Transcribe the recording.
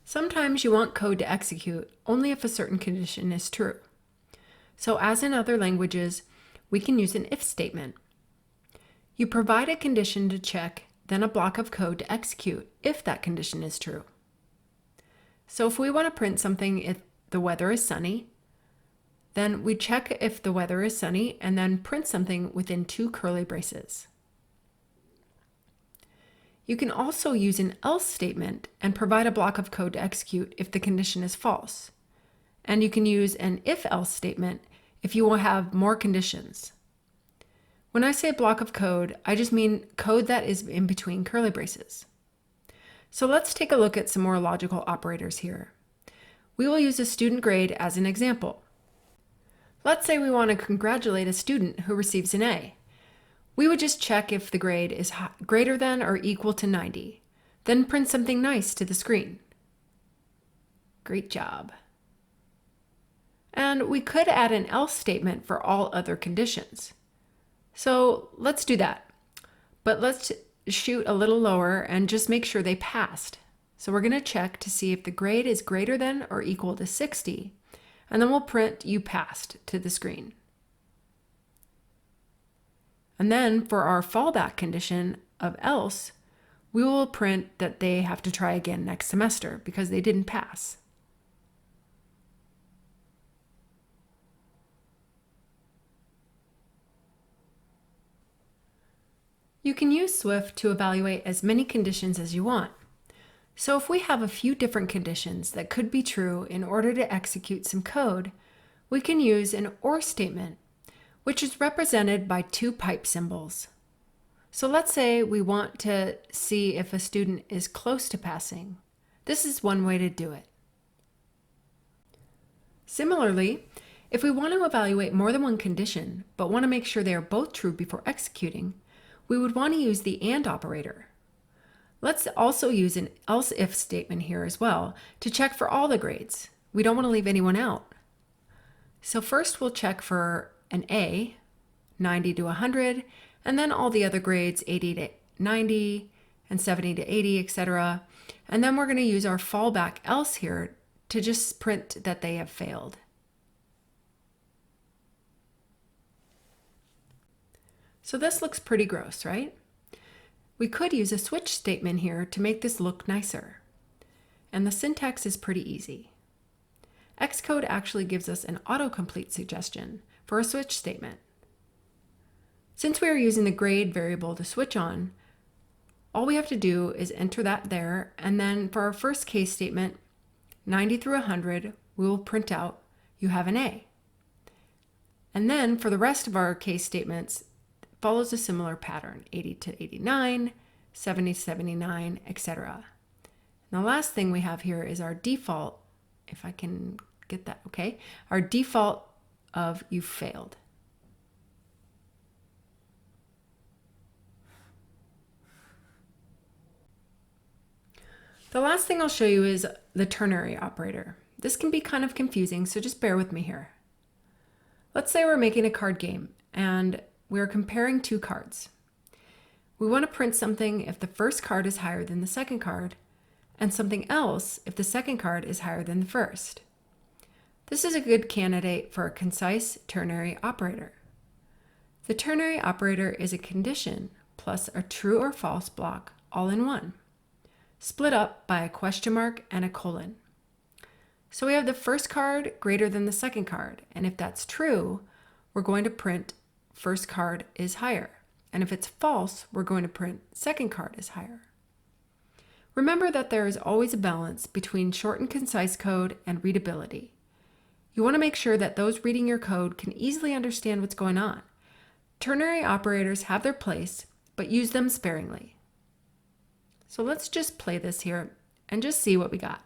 Sometimes you want code to execute only if a certain condition is true. So as in other languages, we can use an if statement. You provide a condition to check, then a block of code to execute if that condition is true. So if we want to print something if the weather is sunny, then we check if the weather is sunny and then print something within 2 curly braces. You can also use an else statement and provide a block of code to execute if the condition is false. And you can use an if-else statement if you will have more conditions. When I say block of code, I just mean code that is in between curly braces. So let's take a look at some more logical operators here. We will use a student grade as an example. Let's say we want to congratulate a student who receives an A. We would just check if the grade is greater than or equal to 90, then print something nice to the screen. Great job. And we could add an else statement for all other conditions. So let's do that. But let's shoot a little lower and just make sure they passed. So we're going to check to see if the grade is greater than or equal to 60, and then we'll print you passed to the screen. And then for our fallback condition of else, we will print that they have to try again next semester because they didn't pass. You can use Swift to evaluate as many conditions as you want. So if we have a few different conditions that could be true in order to execute some code, we can use an OR statement, which is represented by 2 pipe symbols. So let's say we want to see if a student is close to passing. This is one way to do it. Similarly, if we want to evaluate more than one condition, but want to make sure they are both true before executing, we would want to use the AND operator. Let's also use an else if statement here as well to check for all the grades. We don't want to leave anyone out. So first we'll check for an A, 90 to 100, and then all the other grades, 80 to 90, and 70 to 80, etc. And then we're going to use our fallback else here to just print that they have failed. So this looks pretty gross, right? We could use a switch statement here to make this look nicer. And the syntax is pretty easy. Xcode actually gives us an autocomplete suggestion for a switch statement. Since we are using the grade variable to switch on, all we have to do is enter that there, and then for our first case statement, 90 through 100, we will print out you have an A. And then for the rest of our case statements, follows a similar pattern, 80 to 89, 70 to 79, etc. And the last thing we have here is our default, if I can get that, okay, our default of you failed. The last thing I'll show you is the ternary operator. This can be kind of confusing, so just bear with me here. Let's say we're making a card game and we're comparing 2 cards. We want to print something if the first card is higher than the second card, and something else if the second card is higher than the first. This is a good candidate for a concise ternary operator. The ternary operator is a condition plus a true or false block all in one, split up by a question mark and a colon. So we have the first card greater than the second card, and if that's true, we're going to print first card is higher. And if it's false, we're going to print second card is higher. Remember that there is always a balance between short and concise code and readability. You want to make sure that those reading your code can easily understand what's going on. Ternary operators have their place, but use them sparingly. So let's just play this here and just see what we got.